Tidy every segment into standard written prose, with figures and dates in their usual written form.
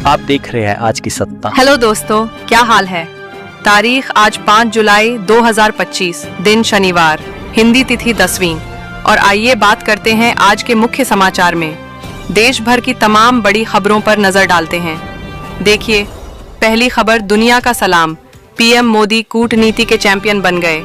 आप देख रहे हैं आज की सत्ता। हेलो दोस्तों, क्या हाल है। तारीख आज 5 जुलाई 2025, दिन शनिवार, हिंदी तिथि 10वीं। और आइए बात करते हैं आज के मुख्य समाचार में। देश भर की तमाम बड़ी खबरों पर नजर डालते हैं। देखिए, पहली खबर, दुनिया का सलाम, पीएम मोदी कूटनीति के चैंपियन बन गए।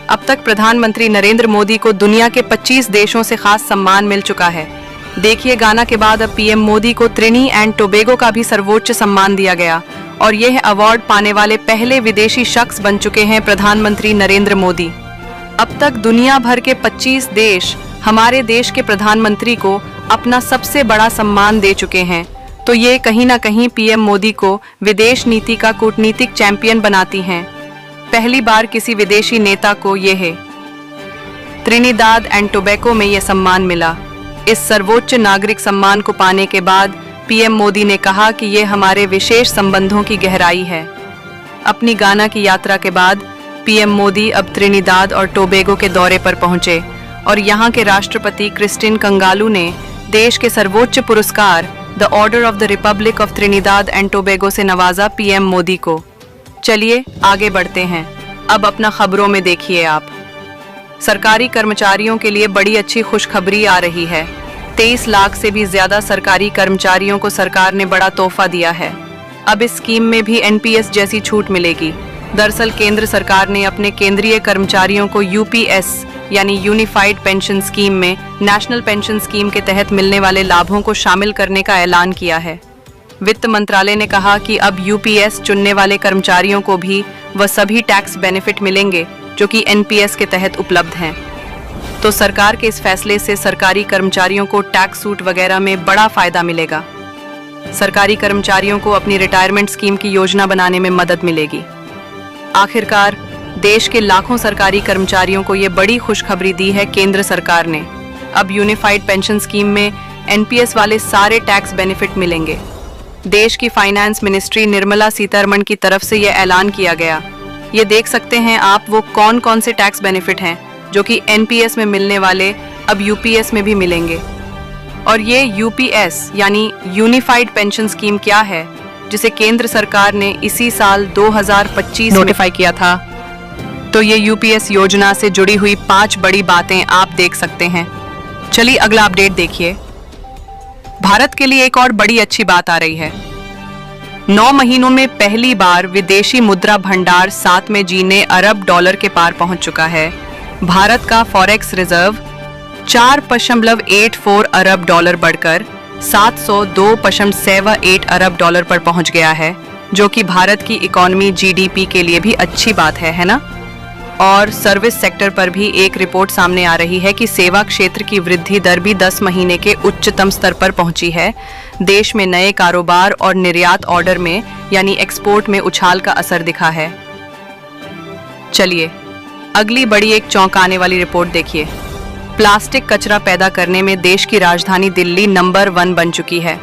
अब तक प्रधानमंत्री नरेंद्र मोदी को दुनिया के 25 देशों से खास सम्मान मिल चुका है। देखिए, गाना के बाद अब पीएम मोदी को त्रिनी एंड टोबैगो का भी सर्वोच्च सम्मान दिया गया और यह अवार्ड पाने वाले पहले विदेशी शख्स बन चुके हैं प्रधानमंत्री नरेंद्र मोदी। अब तक दुनिया भर के 25 देश हमारे देश के प्रधानमंत्री को अपना सबसे बड़ा सम्मान दे चुके हैं, तो ये कहीं ना कहीं पीएम मोदी को विदेश नीति का कूटनीतिक चैंपियन बनाती हैं। पहली बार किसी विदेशी नेता को यह त्रिनिदाद एंड टोबैगो में यह सम्मान मिला। इस सर्वोच्च नागरिक सम्मान को पाने के बाद पीएम मोदी ने कहा कि ये हमारे विशेष संबंधों की गहराई है। अपनी गाना की यात्रा के बाद पीएम मोदी अब त्रिनिदाद और टोबैगो के दौरे पर पहुंचे और यहां के राष्ट्रपति क्रिस्टिन कंगालू ने देश के सर्वोच्च पुरस्कार the order of the Republic of Trinidad and Tobago से नवाजा पीएम मोदी को। चलिए आगे बढ़ते हैं। अब अपना खबरों में देखिए आप। सरकारी कर्मचारियों के लिए बड़ी अच्छी खुशखबरी आ रही है। 23 लाख से भी ज्यादा सरकारी कर्मचारियों को सरकार ने बड़ा तोहफा दिया है। अब इस स्कीम में भी एनपीएस जैसी छूट मिलेगी। दरअसल केंद्र सरकार ने अपने केंद्रीय कर्मचारियों को यूपीएस यानी यूनिफाइड पेंशन स्कीम में नेशनल पेंशन स्कीम के तहत मिलने वाले लाभों को शामिल करने का ऐलान किया है। वित्त मंत्रालय ने कहा कि अब यूपीएस चुनने वाले कर्मचारियों को भी वह सभी टैक्स बेनिफिट मिलेंगे जो कि एनपीएस के तहत उपलब्ध हैं। तो सरकार के इस फैसले से सरकारी कर्मचारियों को टैक्स सूट वगैरह में बड़ा फायदा मिलेगा। सरकारी कर्मचारियों को अपनी रिटायरमेंट स्कीम की योजना बनाने में मदद मिलेगी। आखिरकार देश के लाखों सरकारी कर्मचारियों को ये बड़ी खुशखबरी दी है केंद्र सरकार ने। अब यूनिफाइड पेंशन स्कीम में एनपीएस वाले सारे टैक्स बेनिफिट मिलेंगे। देश की फाइनेंस मिनिस्ट्री निर्मला सीतारमण की तरफ से यह ऐलान किया गया। ये देख सकते हैं आप वो कौन कौन से टैक्स बेनिफिट हैं जो कि एनपीएस में मिलने वाले अब यूपीएस में भी मिलेंगे। और ये यूपीएस यानी यूनिफाइड पेंशन स्कीम क्या है, जिसे केंद्र सरकार ने इसी साल 2025 नोटिफाई किया था। तो ये यूपीएस योजना से जुड़ी हुई 5 बड़ी बातें आप देख सकते हैं। चलिए अगला अपडेट देखिए। भारत के लिए एक और बड़ी अच्छी बात आ रही है। 9 महीनों में पहली बार विदेशी मुद्रा भंडार 7वें जीने अरब डॉलर के पार पहुंच चुका है। भारत का फॉरेक्स रिजर्व 4.84 अरब डॉलर बढ़कर 702.78 अरब डॉलर पर पहुंच गया है, जो कि भारत की इकोनॉमी जीडीपी के लिए भी अच्छी बात है ना। और सर्विस सेक्टर पर भी एक रिपोर्ट सामने आ रही है कि सेवा क्षेत्र की वृद्धि दर भी 10 महीने के उच्चतम स्तर पर पहुंची है। देश में नए कारोबार और निर्यात ऑर्डर में यानी एक्सपोर्ट में उछाल का असर दिखा है। चलिए अगली बड़ी एक चौंकाने वाली रिपोर्ट देखिए। प्लास्टिक कचरा पैदा करने में देश की राजधानी दिल्ली नंबर 1 बन चुकी है।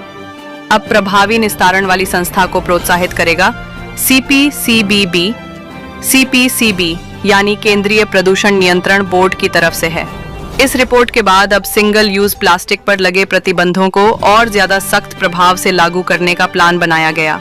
अब प्रभावी निस्तारण वाली संस्था को प्रोत्साहित करेगा सीपीसीबी यानी केंद्रीय प्रदूषण नियंत्रण बोर्ड की तरफ से है। इस रिपोर्ट के बाद अब सिंगल यूज प्लास्टिक पर लगे प्रतिबंधों को और ज्यादा सख्त प्रभाव से लागू करने का प्लान बनाया गया।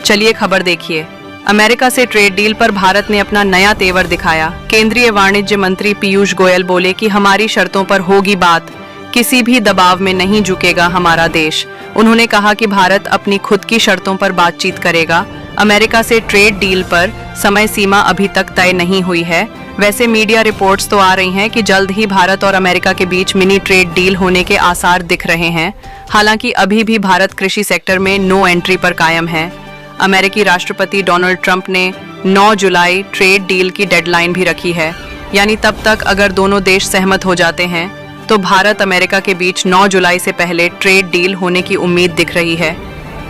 चलिए खबर देखिए। अमेरिका से ट्रेड डील पर भारत ने अपना नया तेवर दिखाया। केंद्रीय वाणिज्य मंत्री पीयूष गोयल बोले कि हमारी शर्तों पर होगी बात, किसी भी दबाव में नहीं झुकेगा हमारा देश। उन्होंने कहा कि भारत अपनी खुद की शर्तों पर बातचीत करेगा। अमेरिका से ट्रेड डील पर समय सीमा अभी तक तय नहीं हुई है। वैसे मीडिया रिपोर्ट्स तो आ रही हैं कि जल्द ही भारत और अमेरिका के बीच मिनी ट्रेड डील होने के आसार दिख रहे हैं। हालांकि अभी भी भारत कृषि सेक्टर में नो एंट्री पर कायम है। अमेरिकी राष्ट्रपति डोनाल्ड ट्रंप ने 9 जुलाई ट्रेड डील की डेडलाइन भी रखी है, यानी तब तक अगर दोनों देश सहमत हो जाते हैं तो भारत अमेरिका के बीच 9 जुलाई से पहले ट्रेड डील होने की उम्मीद दिख रही है।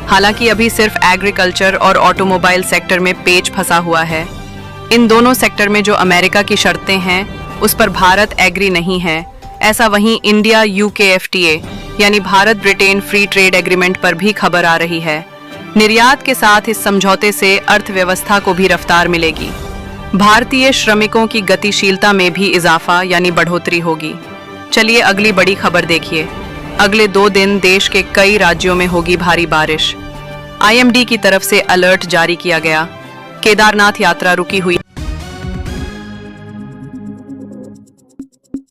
हालांकि अभी सिर्फ एग्रीकल्चर और ऑटोमोबाइल सेक्टर में पेच फंसा हुआ है। इन दोनों सेक्टर में जो अमेरिका की शर्तें हैं उस पर भारत एग्री नहीं है। ऐसा वहीं इंडिया यूके एफटीए यानी Bharat Britain free trade agreement पर भी खबर आ रही है। निर्यात के साथ इस समझौते से अर्थव्यवस्था को भी रफ्तार मिलेगी। भारतीय श्रमिकों की गतिशीलता में भी इजाफा यानी बढ़ोतरी होगी। चलिए अगली बड़ी खबर देखिए। अगले 2 दिन देश के कई राज्यों में होगी भारी बारिश। आईएमडी की तरफ से अलर्ट जारी किया गया। केदारनाथ यात्रा रुकी हुई।